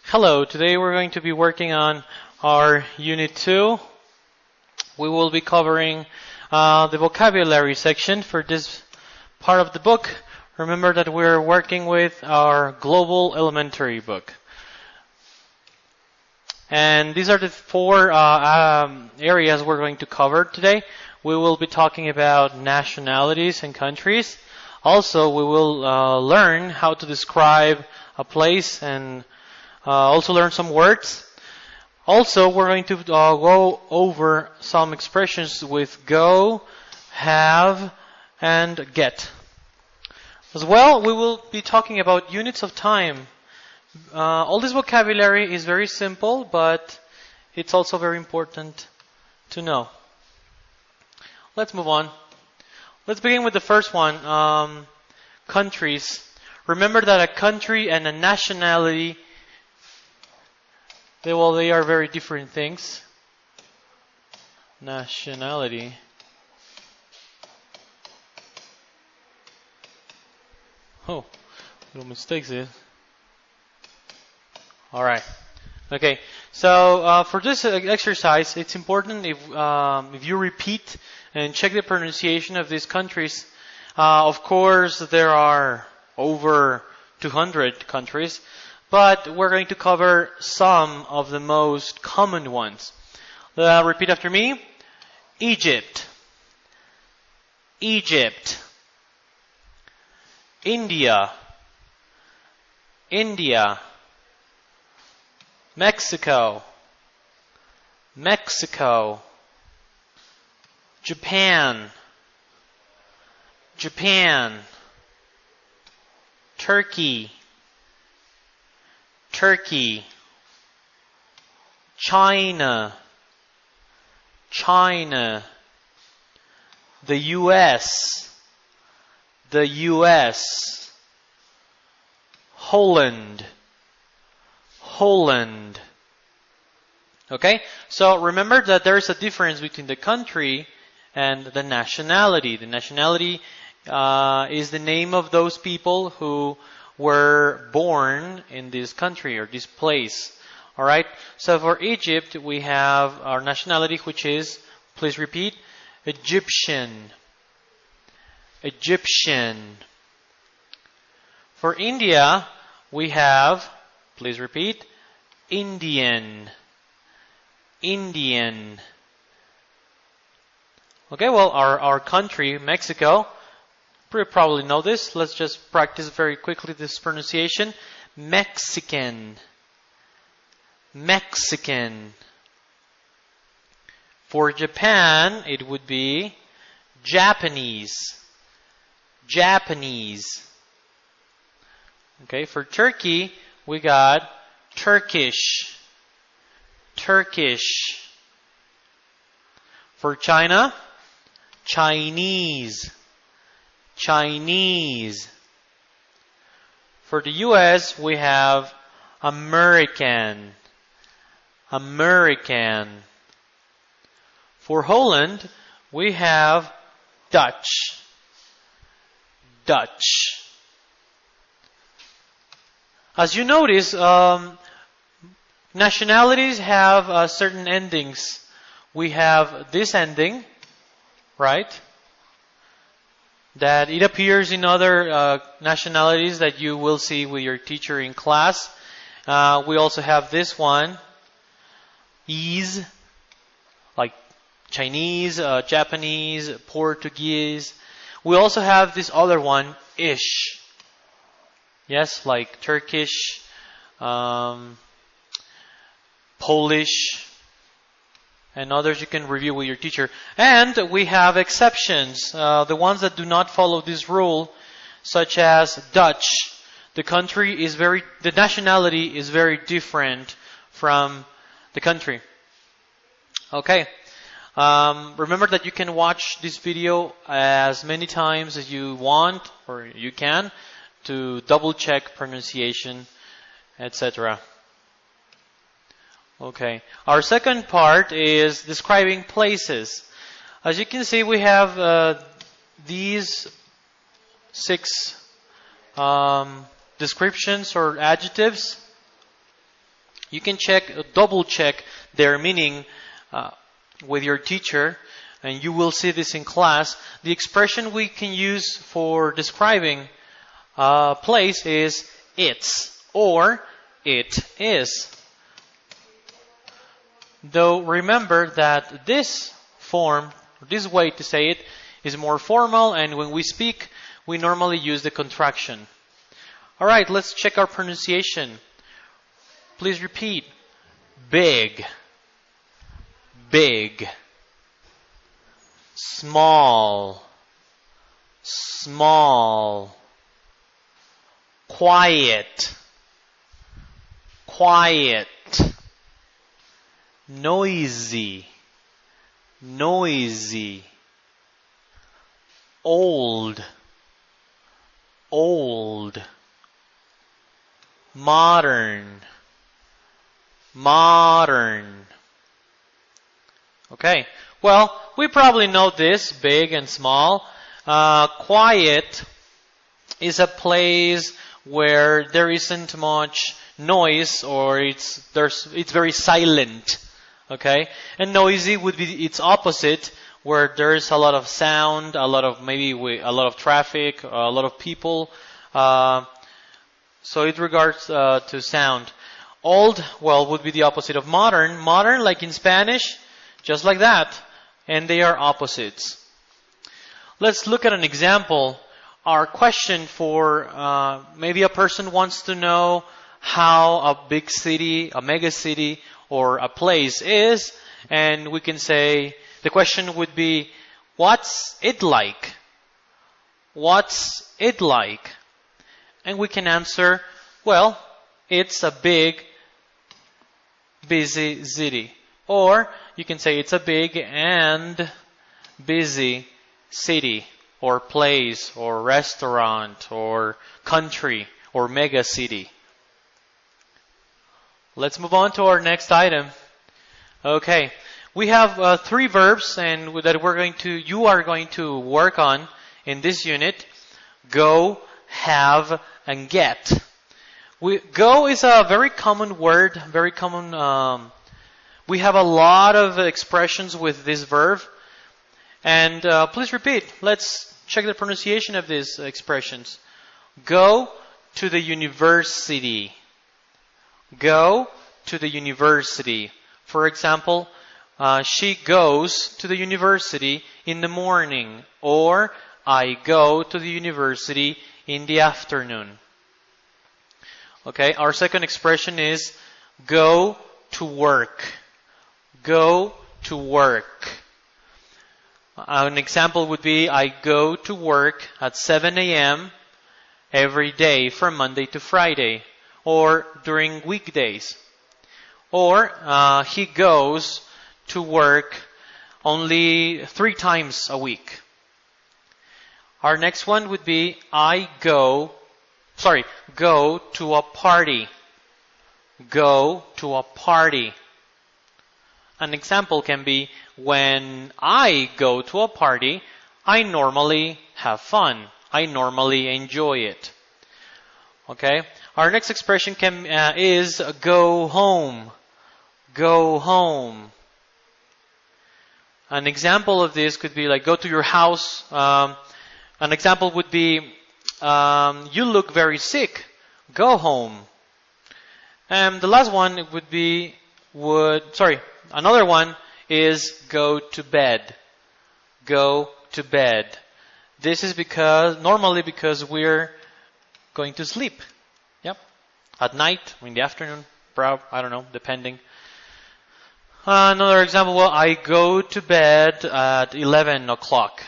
Hello, today we're going to be working on our Unit 2. We will be covering the vocabulary section for this part of the book. Remember that we're working with our Global Elementary book. And these are the four areas we're going to cover today. We will be talking about nationalities and countries. Also, we will learn how to describe a place and also learn some words. Also, we're going to go over some expressions with go, have, and get. As well, we will be talking about units of time. All this vocabulary is very simple, but it's also very important to know. Let's move on. Let's begin with the first one, countries. Remember that a country and a nationality, they are very different things. Nationality. Oh, little mistakes here. All right. Okay. So for this exercise, it's important if you repeat and check the pronunciation of these countries. Of course, there are over 200 countries, but we're going to cover some of the most common ones. Repeat after me. Egypt. Egypt. India. India. Mexico. Mexico. Japan. Japan. Turkey. Turkey. China. China. The US. The US. Holland. Holland. Okay? So remember that there is a difference between the country and the nationality. The nationality is the name of those people who were born in this country or this place. Alright? So for Egypt, we have our nationality, which is, please repeat, Egyptian. Egyptian. For India, we have, please repeat, Indian. Indian. Okay, well, our country, Mexico, you probably know this. Let's just practice very quickly this pronunciation. Mexican. Mexican. For Japan, it would be Japanese. Japanese. Okay, for Turkey, we got Turkish. Turkish. For China, Chinese. Chinese. For the US, we have American. American. For Holland, we have Dutch. Dutch. As you notice, nationalities have certain endings. We have this ending, right? That it appears in other nationalities that you will see with your teacher in class. We also have this one, ease, like Chinese, Japanese, Portuguese. We also have this other one, ish. Yes, like Turkish, Polish, and others you can review with your teacher. And we have exceptions, the ones that do not follow this rule, such as Dutch. The nationality is very different from the country. Okay. Remember that you can watch this video as many times as you want, or you can, to double check pronunciation, etc. Okay. Our second part is describing places. As you can see, we have these 6 descriptions or adjectives. You can double check their meaning with your teacher, and you will see this in class. The expression we can use for describing a place is it's or it is. Though remember that this form, this way to say it, is more formal, and when we speak, we normally use the contraction. Alright, let's check our pronunciation. Please repeat. Big. Big. Small. Small. Quiet. Quiet. Noisy. Noisy. Old. Old. Modern. Modern. Okay. Well, we probably know this, big and small. Quiet is a place where there isn't much noise, or it's very silent. Okay? And noisy would be its opposite, where there's a lot of sound, a lot of traffic, a lot of people. So it regards to sound. Old, well, would be the opposite of modern. Modern, like in Spanish, just like that. And they are opposites. Let's look at an example. Our question for maybe a person wants to know how a big city, a mega city, or a place is. And we can say, the question would be, what's it like? What's it like? And we can answer, well, it's a big, busy city. Or you can say it's a big and busy city, or place, or restaurant, or country, or mega city. Let's move on to our next item. Okay, we have 3 verbs and that you are going to work on in this unit. Go, have, and get. Go is a very common word, very common. We have a lot of expressions with this verb. And please repeat. Let's check the pronunciation of these expressions. Go to the university. Go to the university. For example, she goes to the university in the morning. Or I go to the university in the afternoon. Okay, our second expression is go to work. Go to work. An example would be, I go to work at 7 a.m. every day from Monday to Friday, or during weekdays. Or he goes to work only 3 times a week. Our next one would be, go to a party. Go to a party. An example can be, when I go to a party, I normally have fun. I normally enjoy it. Okay? Our next expression is go home. Go home. An example of this could be like, go to your house. An example would be, you look very sick. Go home. And the last one another one is go to bed. Go to bed. This is normally because we're going to sleep. Yep. At night, in the afternoon, I don't know, depending. Another example, well, I go to bed at 11 o'clock.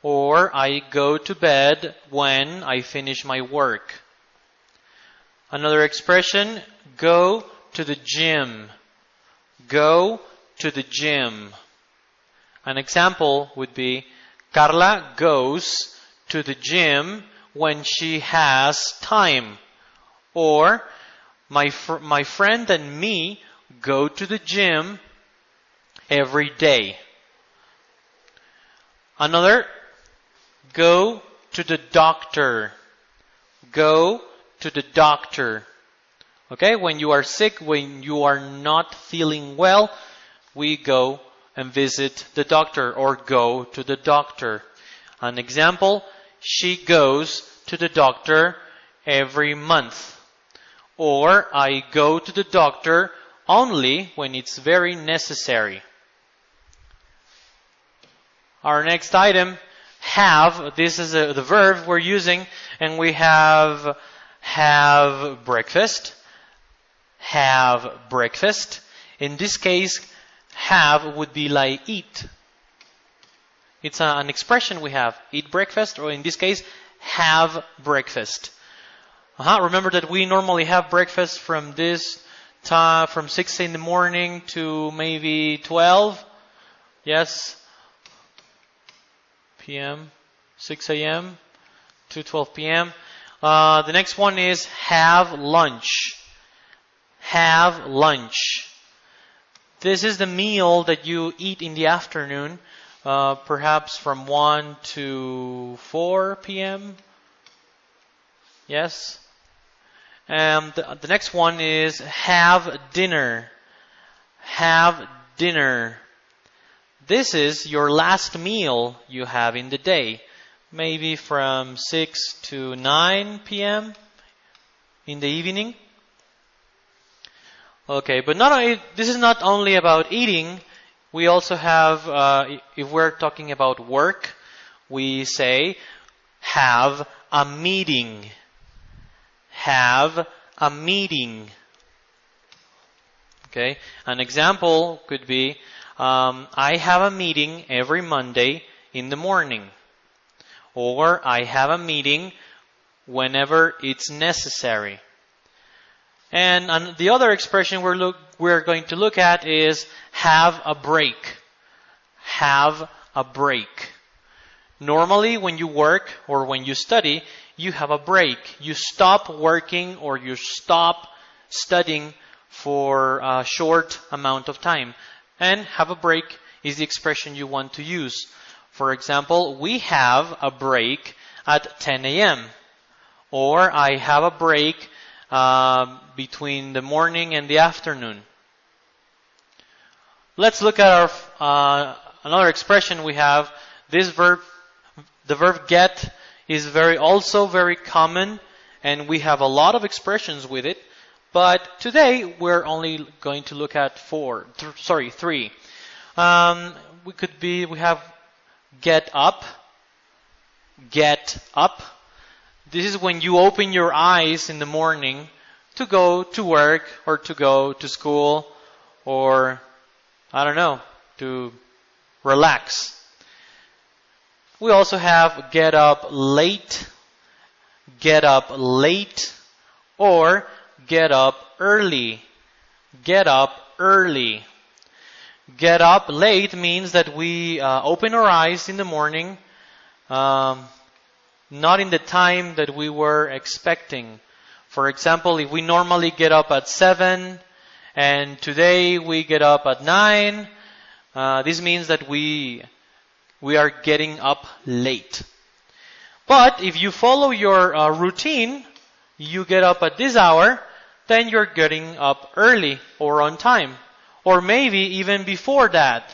Or I go to bed when I finish my work. Another expression, go to the gym. Go to the gym. An example would be, Carla goes to the gym when she has time. Or, my friend and me go to the gym every day. Another, go to the doctor. Go to the doctor. Okay, when you are sick, when you are not feeling well, we go and visit the doctor or go to the doctor. An example, she goes to the doctor every month. Or I go to the doctor only when it's very necessary. Our next item, have. This is the verb we're using, and we have breakfast. Have breakfast. In this case, have would be like eat. It's an expression we have. Eat breakfast, or in this case, have breakfast. Remember that we normally have breakfast from this time, from 6 in the morning to maybe 12. Yes. p.m. 6 a.m. to 12 p.m. The next one is have lunch. Have lunch. This is the meal that you eat in the afternoon, perhaps from 1 to 4 p.m. Yes. And the next one is have dinner. Have dinner. This is your last meal you have in the day. Maybe from 6 to 9 p.m. in the evening. Okay, but this is not only about eating. We also have, if we're talking about work, we say have a meeting. Have a meeting. Okay, an example could be, I have a meeting every Monday in the morning. Or I have a meeting whenever it's necessary. And the other expression we're going to look at is have a break. Have a break. Normally, when you work or when you study, you have a break. You stop working or you stop studying for a short amount of time. And have a break is the expression you want to use. For example, we have a break at 10 a.m. Or I have a break between the morning and the afternoon. Let's look at our another expression we have. This verb, the verb get, is also very common, and we have a lot of expressions with it. But today we're only going to look at three. We have get up. Get up. This is when you open your eyes in the morning to go to work or to go to school or, to relax. We also have get up late, or get up early. Get up early. Get up late means that we open our eyes in the morning, not in the time that we were expecting. For example, if we normally get up at 7 and today we get up at 9, this means that we are getting up late. But if you follow your routine, you get up at this hour, then you're getting up early or on time. Or maybe even before that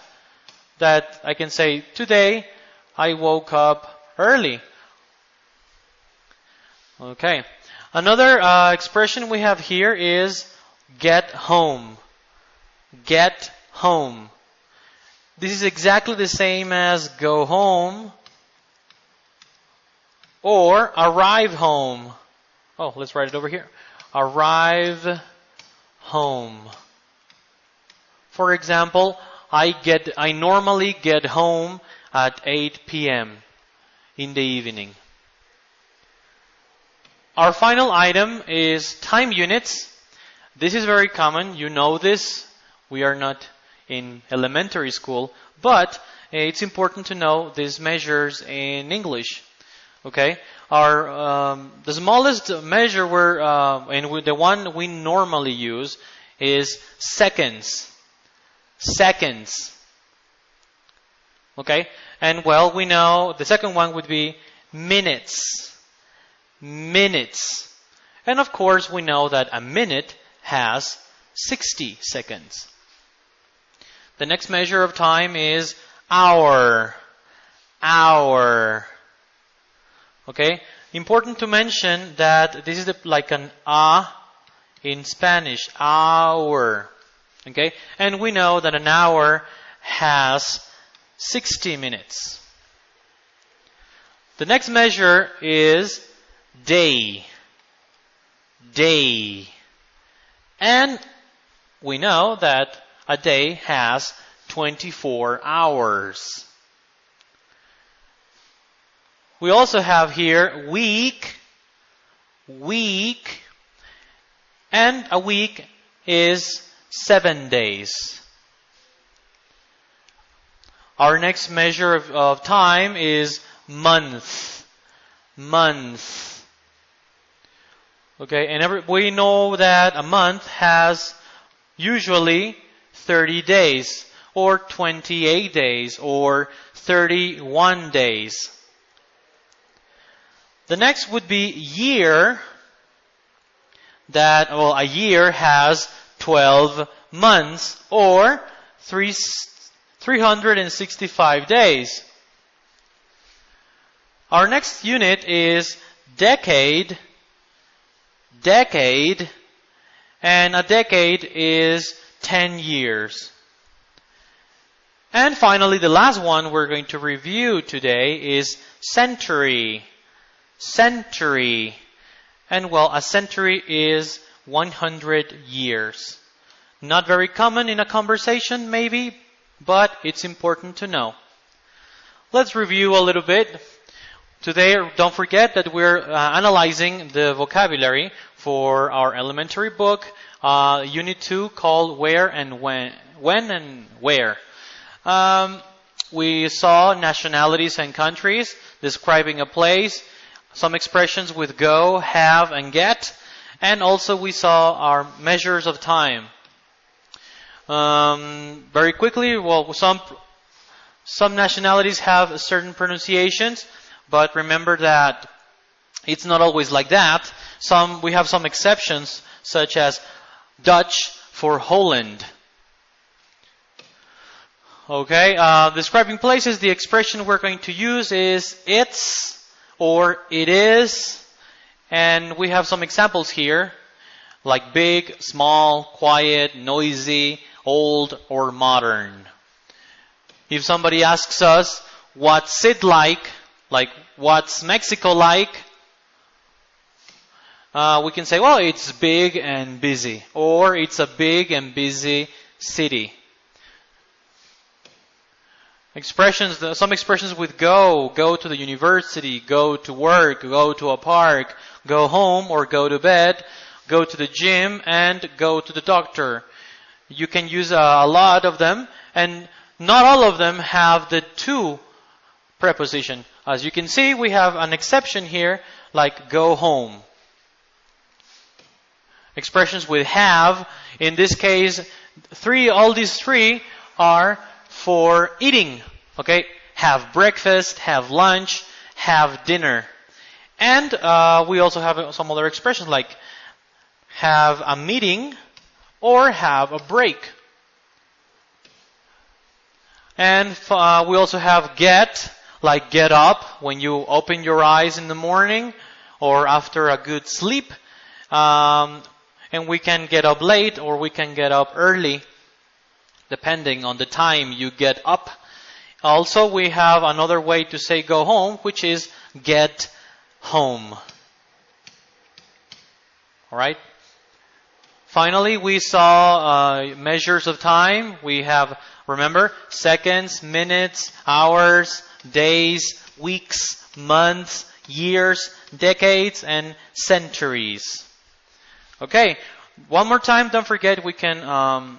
I can say, today I woke up early. Okay. Another expression we have here is get home. Get home. This is exactly the same as go home or arrive home. Oh, let's write it over here. Arrive home. For example, I normally get home at 8 p.m. in the evening. Our final item is time units. This is very common. You know this. We are not in elementary school, but it's important to know these measures in English. Okay, the smallest measure the one we normally use is seconds. Seconds. Okay, and we know the second one would be minutes. Minutes. And of course, we know that a minute has 60 seconds. The next measure of time is hour. Hour. Okay? Important to mention that this is like an in Spanish. Hour. Okay? And we know that an hour has 60 minutes. The next measure is day. Day. And we know that a day has 24 hours. We also have here week. Week. And a week is 7 days. Our next measure of time is month. Month. Okay, and we know that a month has usually 30 days, or 28 days, or 31 days. The next would be year. A year has 12 months, or 365 days. Our next unit is decade. Decade. And a decade is 10 years. And finally, the last one we're going to review today is century. Century. And a century is 100 years. Not very common in a conversation, maybe, but it's important to know. Let's review a little bit. Today, don't forget that we're analyzing the vocabulary for our elementary book, Unit 2, called Where and When. When and Where. We saw nationalities and countries, describing a place, some expressions with go, have, and get, and also we saw our measures of time. Very quickly, some nationalities have certain pronunciations, but remember that it's not always like that. We have some exceptions, such as Dutch for Holland. Okay, describing places, the expression we're going to use is it's or it is. And we have some examples here, like big, small, quiet, noisy, old, or modern. If somebody asks us, what's it like what's Mexico like? We can say, it's big and busy, or it's a big and busy city. Some expressions with go to the university, go to work, go to a park, go home or go to bed, go to the gym, and go to the doctor. You can use a lot of them, and not all of them have the to preposition. As you can see, we have an exception here, like go home. Expressions with have, in this case, all these three are for eating. Okay? Have breakfast, have lunch, have dinner. And we also have some other expressions like have a meeting or have a break. And we also have get, like get up when you open your eyes in the morning or after a good sleep. And we can get up late or we can get up early, depending on the time you get up. Also, we have another way to say go home, which is get home. Alright? Finally, we saw measures of time. We have, remember, seconds, minutes, hours, days, weeks, months, years, decades, and centuries. Okay, one more time, don't forget we can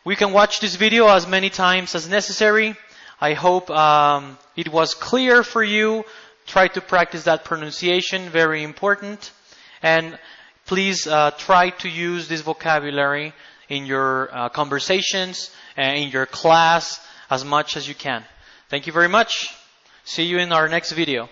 watch this video as many times as necessary. I hope it was clear for you. Try to practice that pronunciation, very important. And please try to use this vocabulary in your conversations and in your class as much as you can. Thank you very much. See you in our next video.